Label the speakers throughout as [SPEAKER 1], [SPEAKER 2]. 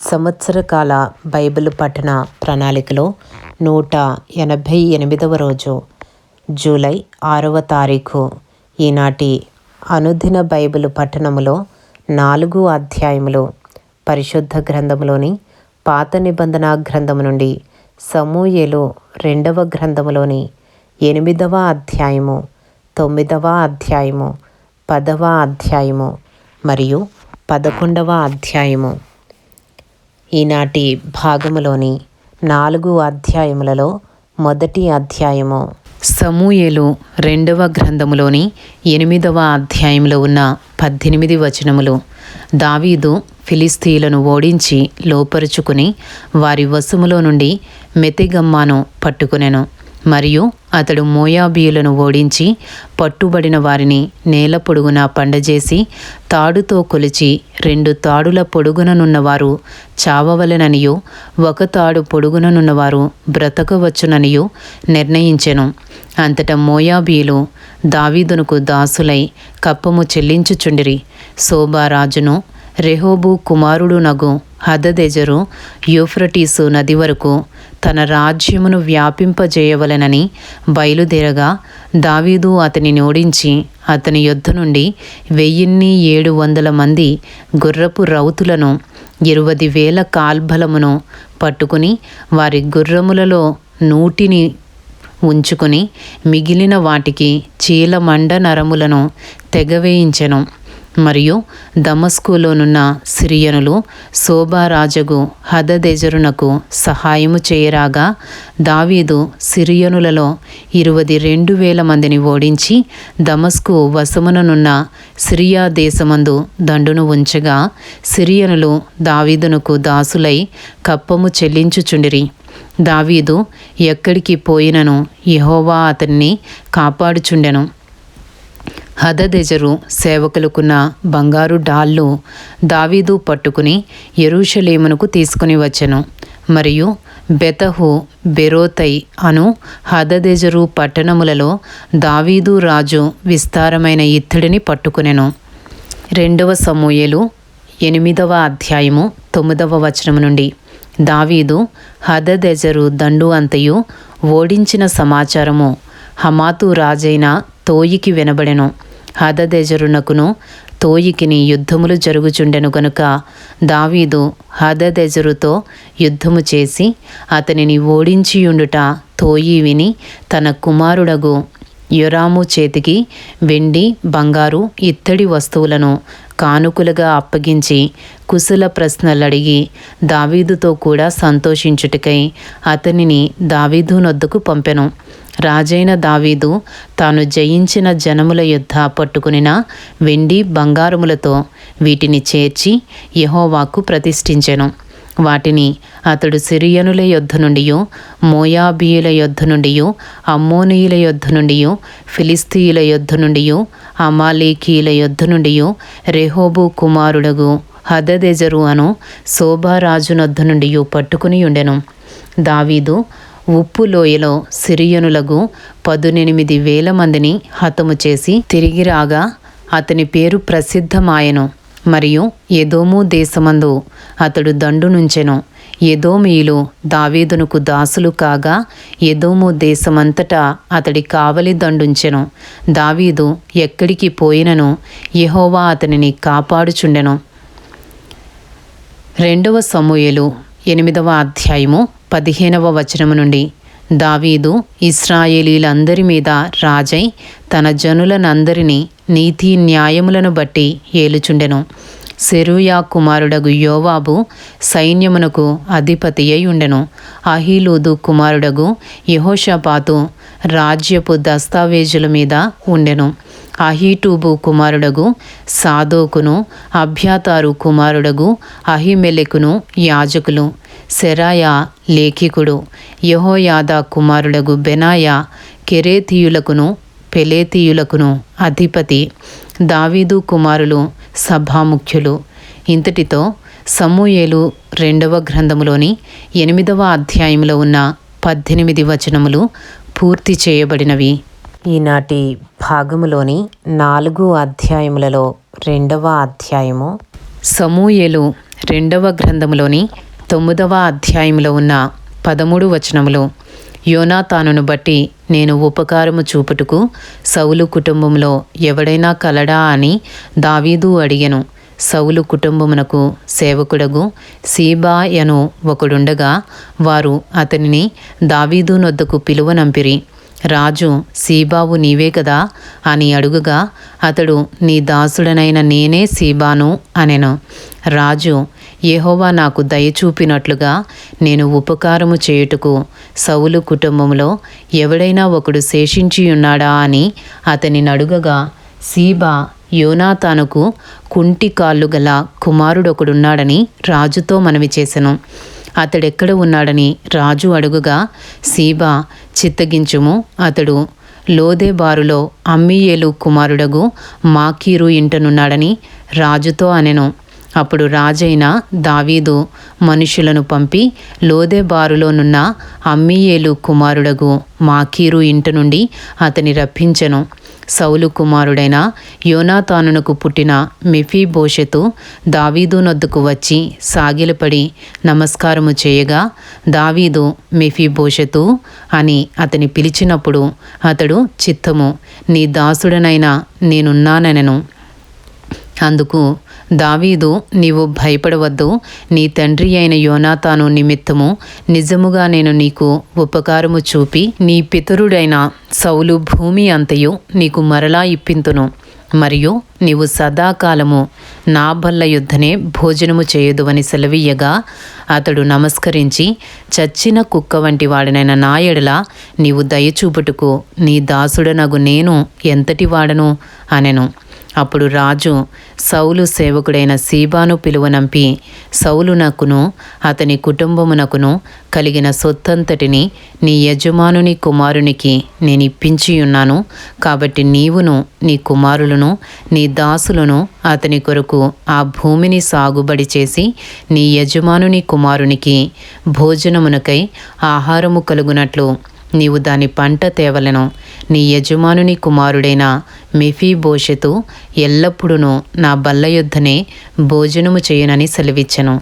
[SPEAKER 1] సంవత్సరకాల Bible పఠన ప్రణాళికలో 188వ రోజు జూలై 6వ తారీఖు. ఈనాటి అనుదిన బైబిల్ పఠనములో 4 అధ్యాయములు పరిశుద్ధ గ్రంథములోని పాత నిబంధన గ్రంథము నుండి సమూయేలు 2వ గ్రంథములోని 8వ అధ్యాయము, 9వ అధ్యాయము, 10వ అధ్యాయము మరియు 11వ అధ్యాయము. ఈనాటి భాగములోని 4 అధ్యాయములలో మొదటి అధ్యాయము సమూయేలు 2వ గ్రంథములోని 8వ అధ్యాయంలో ఉన్న 18 వచనములు. దావీదు ఫిలిస్తీయులను ఓడించి లోపరుచుకుని వారి వశములో నుండి మెతెగమ్మాను పట్టుకొనెను. మరియు అతడు మోయాబీయులను ఓడించి పట్టుబడిన వారిని నేల పొడుగున పండజేసి తాడుతో కొలిచి 2 తాడుల పొడుగుననున్నవారు చావవలెననియు 1 తాడు పొడుగుననున్నవారు బ్రతకవచ్చుననియు నిర్ణయించెను. అంతటా మోయాబీయులు దావీదునకు దాసులై కప్పము చెల్లించుచుండిరి. సోబా రాజును రెహోబు కుమారుడునగు హదదెజరు యూఫ్రటీసు నది వరకు తన రాజ్యమును వ్యాపింపజేయవలెనని బయలుదేరగా దావీదు అతనిని ఓడించి అతని యొద్ద నుండి 1700 మంది గుర్రపు రౌతులను 20,000 కాల్బలమును పట్టుకుని వారి గుర్రములలో 100ని ఉంచుకుని మిగిలిన వాటికి చీలమండ నరములను తెగవేయించెను. మరియు దమస్కులోనున్న సిరియనులు సోబారాజగు హదదెజరునకు సహాయము చేయరాగా దావీదు సిరియనులలో 22,000 మందిని ఓడించి దమస్కు వశముననున్న సిరియా దేశమందు దండును ఉంచగా సిరియనులు దావీదునకు దాసులై కప్పము చెల్లించుచుండిరి. దావీదు ఎక్కడికి పోయినను యెహోవా అతన్ని కాపాడుచుండెను. హదదెజరు సేవకులకున్న బంగారు డాళ్ళు దావీదు పట్టుకుని యెరూషలేమునకు తీసుకుని వచ్చెను. మరియు బెతహు, బెరోతై అను హదదెజరు పట్టణములలో దావీదు రాజు విస్తారమైన ఇత్తడిని పట్టుకునెను. 2వ సమూయేలు 8వ అధ్యాయము 9వ వచనము నుండి. దావీదు హదదెజరు దండు అంతయు ఓడించిన సమాచారము హమాతు రాజైన తోయికి వినబడెను. హదదెజరునకును తోయికిని యుద్ధములు జరుగుచుండెను గనుక దావీదు హదదెజరుతో యుద్ధము చేసి అతనిని ఓడించియుండుట తోయి విని తన కుమారుడగు యొరాము చేతికి వెండి, బంగారు, ఇత్తడి వస్తువులను కానుకలుగా అప్పగించి కుశల ప్రశ్నలడిగి దావీదుతో కూడా సంతోషించుటకై అతనిని దావీదు నొద్దకు పంపెను. రాజైన దావీదు తాను జయించిన జనముల యొద్ద పట్టుకునిన వెండి, బంగారములతో వీటిని చేర్చి యెహోవాకు ప్రతిష్ఠించెను. వాటిని అతడు సిరియనుల యొద్ద నుండియు, మోయాబీయుల యొద్ద నుండియు, అమ్మోనీయుల యొద్ద నుండియు, ఫిలిస్తీయుల యొద్ద నుండియు, అమాలేకీయుల యొద్ద నుండియు, రెహోబు కుమారుడగు హదదెజరు అను సోబారాజునొద్ద నుండియు పట్టుకుని ఉండెను. దావీదు ఉప్పు లోయలో సిరియనులకు 18,000 మందిని హతము చేసి తిరిగి రాగా అతని పేరు ప్రసిద్ధమాయెను. మరియు ఎదోము దేశమందు అతడు దండు నుంచెను. ఎదోమీయులు దావీదునకు దాసులు కాగా ఎదోము దేశమంతటా అతడి కావలి దండుంచెను. దావీదు ఎక్కడికి పోయినను యెహోవా అతనిని కాపాడుచుండెను. 2వ సమూయేలు 8వ అధ్యాయము 15వ వచనము నుండి. దావీదు ఇశ్రాయేలీలందరి మీద రాజై తన జనులనందరినీ నీతి న్యాయములను బట్టి ఏలుచుండెను. సెరూయా కుమారుడగు యోవాబు సైన్యమునకు అధిపతి అయి ఉండెను. అహీలూదు కుమారుడగు యెహోషాపాతు రాజ్యపు దస్తావేజుల మీద ఉండెను. అహీటూబు కుమారుడగు సాదోకును, అబ్యాతారు కుమారుడగు అహిమెలెకును యాజకులు. సెరాయా లేఖికుడు. యెహోయాదా కుమారుడగు బెనాయా కెరేతీయులకును పెలేతీయులకును అధిపతి. దావీదు కుమారులు సభాముఖ్యులు. ఇంతటితో సమూయేలు 2వ గ్రంథములోని 8వ అధ్యాయంలో ఉన్న 18 వచనములు పూర్తి చేయబడినవి. ఈనాటి భాగములోని 4 అధ్యాయములలో 2వ అధ్యాయము సమూయేలు రెండవ గ్రంథములోని 9వ అధ్యాయంలో ఉన్న 13 వచనములు. యోనాతానును బట్టి నేను ఉపకారము చూపుటకు సౌలు కుటుంబంలో ఎవడైనా కలడా అని దావీదు అడిగెను. సౌలు కుటుంబమునకు సేవకుడగు సీబా యను ఒకడుండగా వారు అతనిని దావీదు నొద్దకు పిలువనంపిరి. రాజు, సీబావు నీవే కదా అని అడుగగా అతడు, నీ దాసుడనైన నేనే సీబాను అనెను. రాజు, యెహోవా నాకు దయచూపినట్లుగా నేను ఉపకారము చేయుటకు సౌలు కుటుంబంలో ఎవడైనా ఒకడు శేషించియున్నాడా అని అతనిని అడుగగా, సీబా యోనాతానుకు కుంటి కాళ్ళు గల కుమారుడొకడున్నాడని రాజుతో మనవి చేసెను. అతడెక్కడ ఉన్నాడని రాజు అడుగుగా, సీబా చిత్తగించుము, అతడు లోదెబారులో అమ్మీయేలు కుమారుడగు మాకీరు ఇంటనున్నాడని రాజుతో అనెను. అప్పుడు రాజైన దావీదు మనుషులను పంపి లోదెబారులోనున్న అమ్మీయేలు కుమారుడగు మాకీరు ఇంట నుండి అతని రప్పించెను. సౌలు కుమారుడైన యోనాతానునకు పుట్టిన మెఫీబోషెతు దావీదు నొద్దకు వచ్చి సాగిలపడి నమస్కారము చేయగా, దావీదు మెఫీబోషెతు అని అతని పిలిచినప్పుడు అతడు, చిత్తము, నీ దాసుడనైన నేనున్నానెను. అందుకు దావీదు, నీవు భయపడవద్దు, నీ తండ్రి అయిన యోనాతాను నిమిత్తము నిజముగా నేను నీకు ఉపకారము చూపి నీ పితరుడైన సౌలు భూమి అంతయు నీకు మరలా ఇప్పింతును. మరియు నీవు సదాకాలము నా బల్ల యుద్ధనే భోజనము చేయుదువని సెలవీయగా, అతడు నమస్కరించి, చచ్చిన కుక్క వంటి వాడనైన నా ఎడల నీవు దయచూపుటకు నీ దాసుడనగు నేను ఎంతటి వాడను అనెను. అప్పుడు రాజు సౌలు సేవకుడైన సీబాను పిలువనంపి, సౌలునకును అతని కుటుంబమునకును కలిగిన సొత్తంతటిని నీ యజమానుని కుమారునికి నేను ఇప్పించియున్నాను. కాబట్టి నీవును నీ కుమారులను నీ దాసులను అతని కొరకు ఆ భూమిని సాగుబడి చేసి నీ యజమానుని కుమారునికి భోజనమునకై ఆహారము కలుగునట్లు నీవు దాని పంట తేవలెను. నీ యజమానుని కుమారుడైన మెఫీబోషెతు ఎల్లప్పుడూ నా బల్ల యొద్దనే భోజనము చేయనని సెలవిచ్చెను.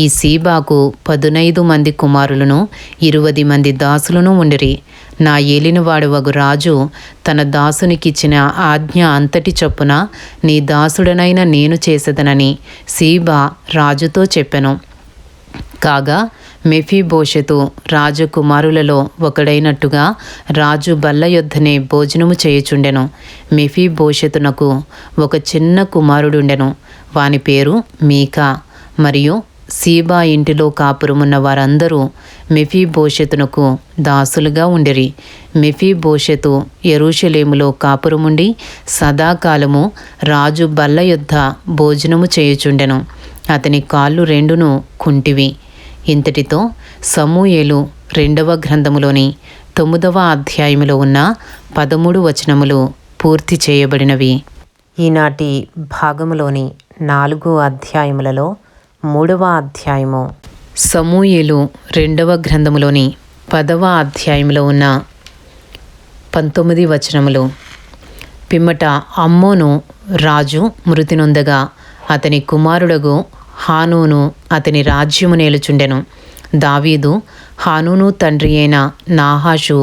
[SPEAKER 1] ఈ సీబాకు 15 మంది కుమారులను 20 మంది దాసులను ఉండిరి. నా ఏలినవాడవగు రాజు తన దాసునికిచ్చిన ఆజ్ఞ అంతటి చొప్పున నీ దాసుడనైన నేను చేసేదనని సీబా రాజుతో చెప్పెను. కాగా మెఫీబోషెతు రాజకుమారులలో ఒకడైనట్టుగా రాజు బల్ల యొద్దనే భోజనము చేయుచుండెను. మెఫీబోషెతునకు ఒక చిన్న కుమారుడుండెను. వాని పేరు మీకా. మరియు సీబా ఇంటిలో కాపురమున్న వారందరూ మెఫీబోషెతునకు దాసులుగా ఉండిరి. మెఫీబోషెతు యెరూషలేములో కాపురముండి సదాకాలము రాజు బల్ల యొద్ద భోజనము చేయుచుండెను. అతని కాళ్ళు రెండును కుంటివి. ఇంతటితో సమూయేలు 2వ గ్రంథములోని 9వ అధ్యాయములో ఉన్న 13 వచనములు పూర్తి చేయబడినవి. ఈనాటి భాగములోని 4 అధ్యాయములలో 3వ అధ్యాయము సమూయేలు 2వ గ్రంథములోని 10వ అధ్యాయములో ఉన్న 19 వచనములు. పిమ్మట అమ్మోను రాజు మృతి నొందగా అతని కుమారుడగు హానూను అతని రాజ్యము నేలుచుండెను. దావీదు, హానూను తండ్రి అయిన నాహాషు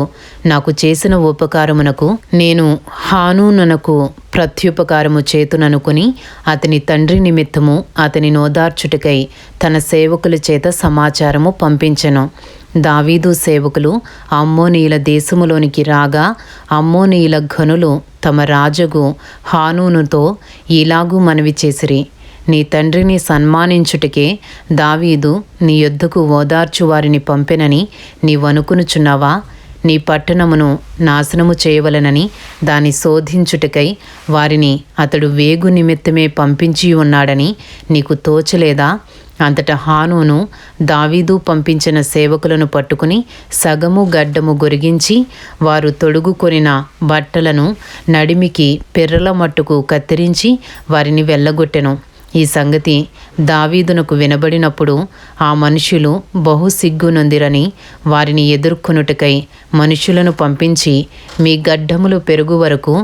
[SPEAKER 1] నాకు చేసిన ఉపకారమునకు నేను హానూనునకు ప్రత్యుపకారము చేతుననుకుని అతని తండ్రి నిమిత్తము అతని నోదార్చుటకై తన సేవకుల చేత సమాచారము పంపించెను. దావీదు సేవకులు అమ్మోనీయుల దేశములోనికి రాగా అమ్మోనీయుల ఘనులు తమ రాజగు హానూనుతో ఇలాగూ మనవి చేసిరి, నీ తండ్రిని సన్మానించుటకే దావీదు నీ యొద్దకు ఓదార్చు వారిని పంపెనని నీవనుకునుచున్నావా? నీ పట్టణమును నాశనము చేయవలనని దాన్ని శోధించుటకై వారిని అతడు వేగు నిమిత్తమే పంపించి ఉన్నాడని నీకు తోచలేదా? అంతటా హానూను దావీదు పంపించిన సేవకులను పట్టుకుని సగము గడ్డము గొరిగించి వారు తొడుగుకొనిన బట్టలను నడిమికి పెర్రల మట్టుకు కత్తిరించి వారిని వెళ్ళగొట్టెను. ఈ సంగతి దావీదునకు వినబడినప్పుడు ఆ మనుషులు బహు సిగ్గునొందిరని వారిని ఎదుర్కొనుటకై మనుషులను పంపించి, మీ గడ్డములు పెరుగు వరకు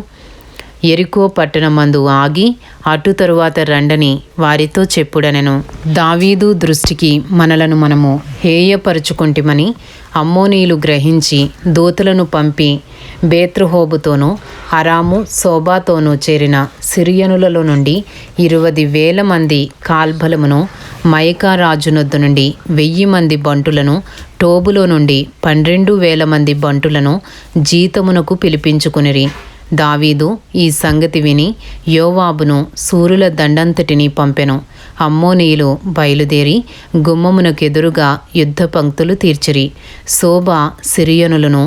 [SPEAKER 1] యెరికో పట్టణమందు ఆగి అటు తరువాత రండని వారితో చెప్పుడనెను. దావీదు దృష్టికి మనలను మనము హేయపరుచుకుంటిమని అమ్మోనీయులు గ్రహించి దూతలను పంపి బేత్రహోబుతోనూ అరాము సోబాతోనూ చేరిన సిరియనులలో నుండి 20,000 మంది కాల్బలమును, మయకా రాజునొద్ద నుండి 1,000 మంది బంటులను, టోబులో నుండి 12,000 మంది బంటులను జీతమునకు పిలిపించుకునిరి. దావీదు ఈ సంగతి విని యోవాబును శూరుల దండంతటిని పంపెను. అమ్మోనీయులు బయలుదేరి గుమ్మమునకెదురుగా యుద్ధ పంక్తులు తీర్చిరి. శోబా సిరియనులను,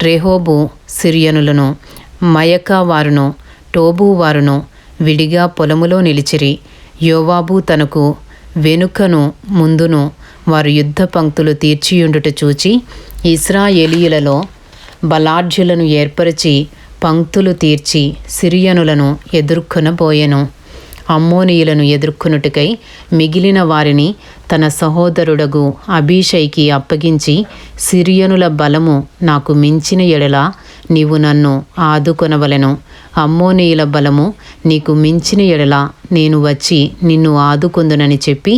[SPEAKER 1] రెహోబు సిరియనులను, మయకా వారును, టోబు వారును విడిగా పొలములో నిలిచిరి. యోవాబు తనకు వెనుకను ముందును వారు యుద్ధ పంక్తులు తీర్చియుండుట చూచి ఇశ్రాయేలీయులలో బలాఢ్యులను ఏర్పరిచి పంక్తులు తీర్చి సిరియనులను ఎదుర్కొనబోయెను. అమ్మోనీయులను ఎదుర్కొనుటకై మిగిలిన వారిని తన సహోదరుడగు అబీషైకి అప్పగించి, సిరియనుల బలము నాకు మించిన ఎడల నీవు నన్ను ఆదుకొనవలెను. అమ్మోనీయుల బలము నీకు మించిన ఎడల నేను వచ్చి నిన్ను ఆదుకొందునని చెప్పి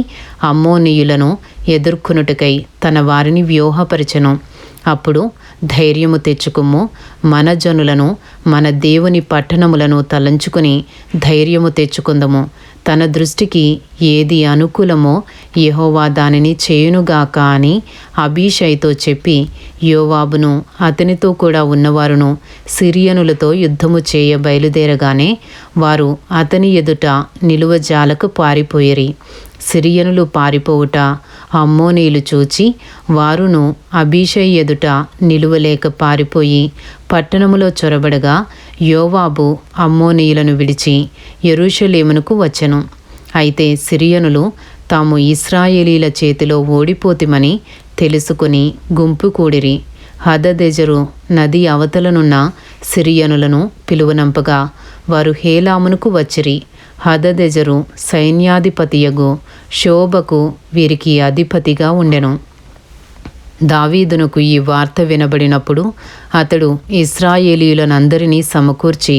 [SPEAKER 1] అమ్మోనీయులను ఎదుర్కొనుటకై తన వారిని వ్యూహపరచెను. అప్పుడు ధైర్యము తెచ్చుకుము, మన జనులను మన దేవుని పట్టణములను తలంచుకుని ధైర్యము తెచ్చుకుందము. తన దృష్టికి ఏది అనుకూలమో యెహోవా దానిని చేయునుగాక అని అబీషైతో చెప్పి యోవాబును అతనితో కూడా ఉన్నవారును సిరియనులతో యుద్ధము చేయ బయలుదేరగానే వారు అతని ఎదుట నిలువజాలకు పారిపోయిరి. సిరియనులు పారిపోవుట అమ్మోనీయులు చూచి వారును అబీషై ఎదుట నిలువలేక పారిపోయి పట్టణములో చొరబడగా యోవాబు అమ్మోనీయులను విడిచి యెరూషలేమునకు వచ్చెను. అయితే సిరియనులు తాము ఇశ్రాయేలీల చేతిలో ఓడిపోతిమని తెలుసుకుని గుంపు కూడిరి. హదదెజరు నది అవతలనున్న సిరియనులను పిలువనంపగా వారు హేలామునకు వచ్చిరి. హదదెజరు సైన్యాధిపతియగు శోబకు వీరికి అధిపతిగా ఉండెను. దావీదునకు ఈ వార్త వినబడినప్పుడు అతడు ఇశ్రాయేలీయులనందరినీ సమకూర్చి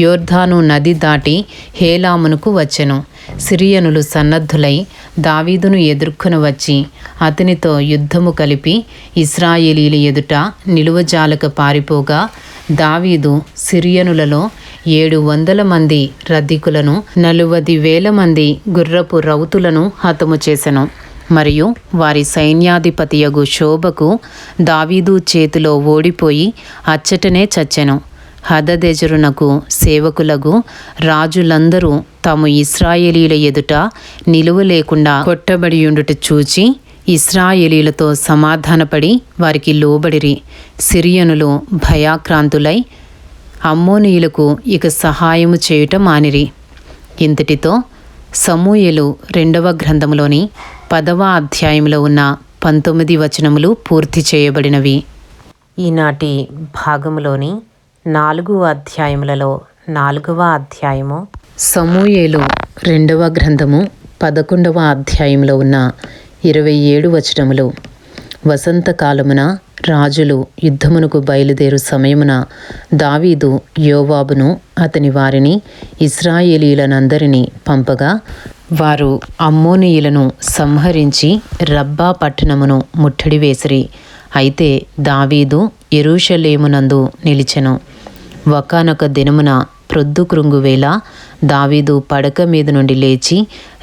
[SPEAKER 1] యోర్దాను నది దాటి హేలామునకు వచ్చెను. సిరియనులు సన్నద్ధులై దావీదును ఎదుర్కొని వచ్చి అతనితో యుద్ధము కలిపి ఇశ్రాయేలీయుల ఎదుట నిలువజాలక పారిపోగా దావీదు సిరియనులలో 700 మంది రథికులను, 40,000 మంది గుర్రపు రౌతులను హతము చేసెను. మరియు వారి సైన్యాధిపతియగు శోబకు దావీదు చేతిలో ఓడిపోయి అచ్చటనే చచ్చెను. హదదెజరునకు సేవకులగు రాజులందరూ తాము ఇశ్రాయేలీయుల ఎదుట నిలువ లేకుండా కొట్టబడియుండుట చూచి ఇశ్రాయేలీయులతో సమాధానపడి వారికి లోబడిరి. సిరియనులు భయాక్రాంతులై అమ్మోనీయులకు ఇక సహాయము చేయుట మానిరి. ఇంతటితో సమూయేలు 2వ గ్రంథములోని 10వ అధ్యాయంలో ఉన్న 19 వచనములు పూర్తి చేయబడినవి. ఈనాటి భాగములోని 4 అధ్యాయములలో 4వ అధ్యాయము సమూయేలు 2వ గ్రంథము 11వ అధ్యాయంలో ఉన్న 27 వచనములు. వసంతకాలమున రాజులు యుద్ధమునకు బయలుదేరు సమయమున దావీదు యోవాబును అతని వారిని ఇశ్రాయేలీయులనందరినీ పంపగా వారు అమ్మోనీయులను సంహరించి రబ్బా పట్టణమును ముట్టడి వేసిరి. అయితే దావీదు యెరూషలేమునందు నిలిచెను. ఒకానొక దినమున ప్రొద్దుకృంగువేళ దావీదు పడక మీద నుండి లేచి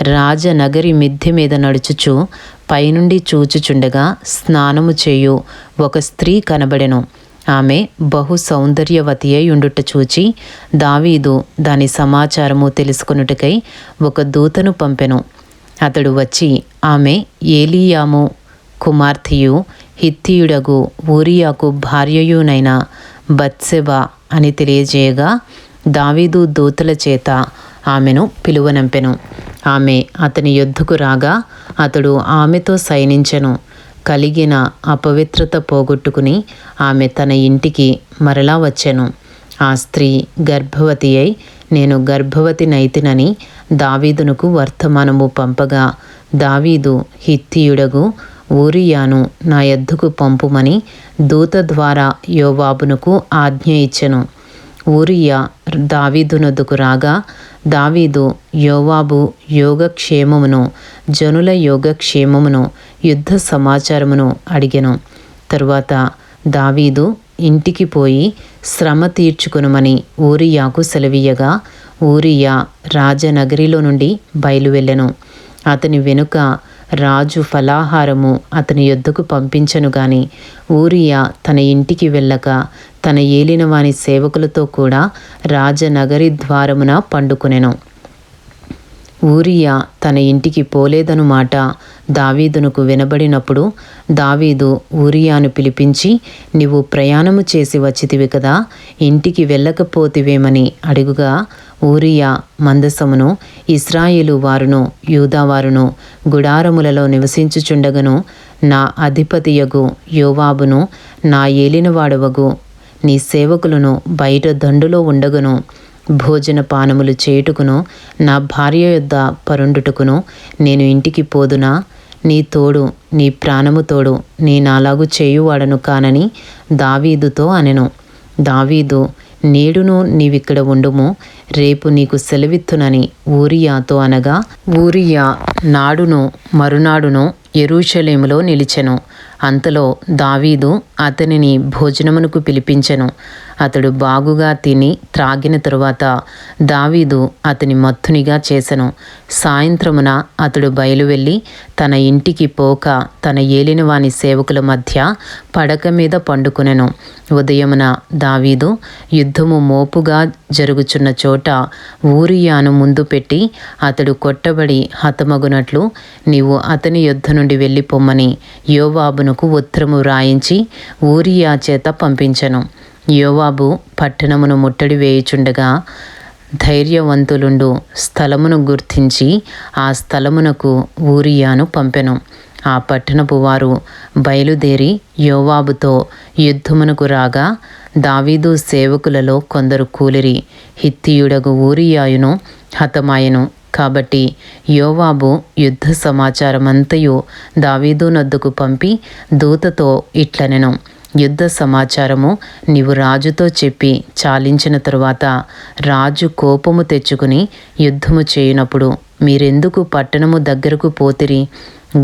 [SPEAKER 1] రాజనగరి మిద్దె మీద నడుచుచు పైనుండి చూచుచుండగా స్నానము చేయు ఒక స్త్రీ కనబడెను. ఆమె బహు సౌందర్యవతి అయి ఉండుట చూచి దావీదు దాని సమాచారము తెలుసుకొనుటకై ఒక దూతను పంపెను. అతడు వచ్చి ఆమె ఏలీయాము కుమార్తెయు హిత్తీయుడగు ఊరియాకు భార్యయునైన బత్సెబా అని తెలియజేయగా దావీదు దూతల చేత ఆమెను పిలువనంపెను. ఆమె అతని యొద్దకు రాగా అతడు ఆమెతో శయనించెను. కలిగిన అపవిత్రత పోగొట్టుకుని ఆమె తన ఇంటికి మరలా వచ్చెను. ఆ స్త్రీ గర్భవతి అయి నేను గర్భవతి నైతినని దావీదునకు వర్తమానము పంపగా దావీదు హిత్తీయుడగు ఊరియాను నా యొద్దకు పంపుమని దూత ద్వారా యోవాబునకు ఆజ్ఞ ఇచ్చెను. ఊరియా దావీదు నొద్దకు రాగా దావీదు యోవాబు యోగక్షేమమును జనుల యోగక్షేమమును యుద్ధ సమాచారమును అడిగెను. తరువాత దావీదు ఇంటికి పోయి శ్రమ తీర్చుకొనుమని ఊరియాకు సెలవీయగా ఊరియా రాజనగరిలో నుండి బయలువెళ్ళెను. అతని వెనుక రాజు ఫలాహారము అతని యొద్దకు పంపించను గాని ఊరియా తన ఇంటికి వెళ్ళక తన ఏలినవాని సేవకులతో కూడా రాజనగరి ద్వారమున పండుకొనెను. ఊరియా తన ఇంటికి పోలేదను మాట దావీదునకు వినబడినప్పుడు దావీదు ఊరియాను పిలిపించి, నీవు ప్రయాణము చేసి వచ్చితివి కదా, ఇంటికి వెళ్ళకపోతివేమని అడుగుగా ఊరియా మందసమును ఇశ్రాయేలు వారును యూదావారును గుడారములలో నివసించుచుండగను నా అధిపతియగు యోవాబును నా ఏలినవాడవగు నీ సేవకులను బయట దండులో ఉండగను భోజన పానములు చేయుటకును నా భార్య యొద్ద పరుండుటకును నేను ఇంటికి పోదునా? నీ తోడు నీ ప్రాణము తోడు నేనాలాగు చేయువాడను కానని దావీదుతో అనెను. దావీదు, నేడును నీవిక్కడ ఉండుము, రేపు నీకు సెలవిత్తునని ఊరియాతో అనగా ఊరియా నాడును మరునాడును యెరూషలేములో నిలిచెను. అంతలో దావీదు అతనిని భోజనమునకు పిలిపించెను. అతడు బాగుగా తిని త్రాగిన తరువాత దావీదు అతని మత్తునిగా చేసెను. సాయంత్రమున అతడు బయలువెళ్ళి తన ఇంటికి పోక తన ఏలినవాని సేవకుల మధ్య పడక మీద పండుకొనెను. ఉదయమున దావీదు యుద్ధము మోపుగా జరుగుచున్న చోట ఊరియాను ముందు పెట్టి అతడు కొట్టబడి హతమగునట్లు నీవు అతని యుద్ధ నుండి వెళ్ళిపోమ్మని యోవాబునకు ఉత్తరము వ్రాయించి ఊరియా చేత పంపించెను. యోవాబు పట్టణమును ముట్టడి వేయుచుండగా ధైర్యవంతులుండు స్థలమును గుర్తించి ఆ స్థలమునకు ఊరియాను పంపెను. ఆ పట్టణపు వారు బయలుదేరి యోవాబుతో యుద్ధమునకు రాగా దావీదు సేవకులలో కొందరు కూలిరి. హిత్తీయుడగు ఊరియాయును హతమాయెను. కాబట్టి యోవాబు యుద్ధ సమాచారమంతయు దావీదు నొద్దకు పంపి దూతతో ఇట్లనెను, యుద్ధ సమాచారము నీవు రాజుతో చెప్పి చాలించిన తరువాత రాజు కోపము తెచ్చుకుని యుద్ధము చేయునప్పుడు మీరెందుకు పట్టణము దగ్గరకు పోతిరి?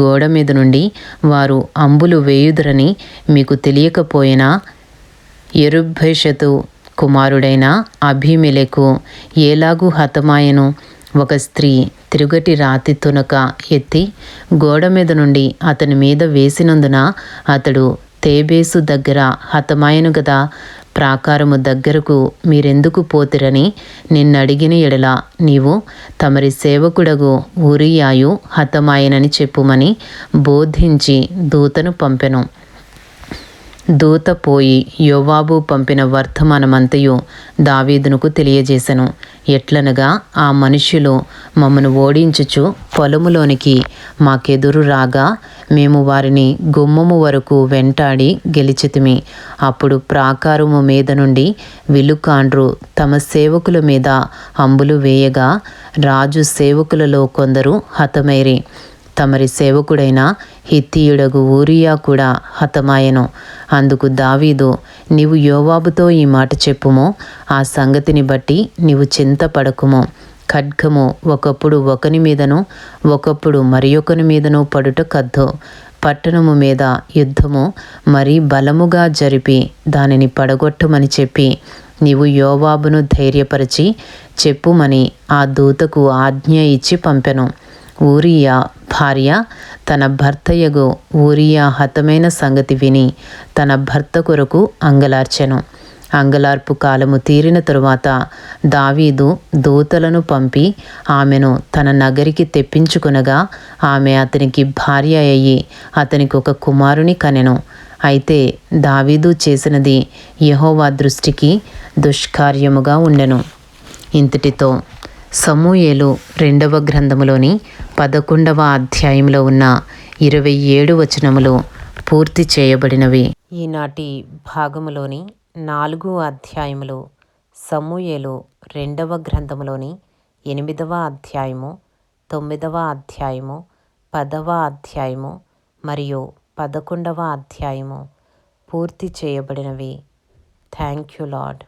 [SPEAKER 1] గోడ మీద నుండి వారు అంబులు వేయుదురని మీకు తెలియకపోయినా యెరుబ్బెషెతు కుమారుడైన అబీమెలెకు ఏలాగు హతమాయెను? ఒక స్త్రీ తిరుగటి రాతి తునక ఎత్తి గోడ మీద నుండి అతని మీద వేసినందున అతడు తేబేసు దగ్గర హతమాయెను గదా. ప్రాకారము దగ్గరకు మీరెందుకు పోతిరని నిన్నడిగిన ఎడల నీవు తమరి సేవకుడగు ఊరియాయు హతమాయెనని చెప్పుమని బోధించి దూతను పంపెను. దూత పోయి యోవాబు పంపిన వర్తమానమంతయు దావీదునకు తెలియజేసెను. ఎట్లనగా ఆ మనుష్యులు మమ్మను ఓడించుచు పొలములోనికి మాకెదురు రాగా మేము వారిని గుమ్మము వరకు వెంటాడి గెలిచితిమి. అప్పుడు ప్రాకారము మీద నుండి విలుకాండ్రు తమ సేవకుల మీద అంబులు వేయగా రాజు సేవకులలో కొందరు హతమైరి. తమరి సేవకుడైన హిత్తీయుడగు ఊరియా కూడా హతమాయెను. అందుకు దావీదు, నీవు యోవాబుతో ఈ మాట చెప్పుము, ఆ సంగతిని బట్టి నీవు చింతపడకుము. ఖడ్గము ఒకప్పుడు ఒకని మీదను ఒకప్పుడు మరి ఒకని మీదను పడుట కద్దు. పట్టణము మీద యుద్ధము మరీ బలముగా జరిపి దానిని పడగొట్టమని చెప్పి నీవు యోవాబును ధైర్యపరిచి చెప్పుమని ఆ దూతకు ఆజ్ఞ ఇచ్చి పంపెను. ఊరియా భార్య తన భర్తయగు ఊరియా హతమైన సంగతి విని తన భర్త కొరకు అంగలార్చెను. అంగలార్పు కాలము తీరిన తరువాత దావీదు దూతలను పంపి ఆమెను తన నగరికి తెప్పించుకొనగా ఆమె అతనికి భార్య అయ్యి అతనికి ఒక కుమారుని కనెను. అయితే దావీదు చేసినది యెహోవా దృష్టికి దుష్కార్యముగా ఉండెను. ఇంతటితో సమూయేలు 2వ గ్రంథములోని 11వ అధ్యాయంలో ఉన్న 27 వచనములు పూర్తి చేయబడినవి. ఈనాటి భాగములోని 4 అధ్యాయములు సమూయేలు 2వ గ్రంథములోని 8వ అధ్యాయము, 9వ అధ్యాయము, 10వ అధ్యాయము మరియు 11వ అధ్యాయము పూర్తి చేయబడినవి. Thank you lord.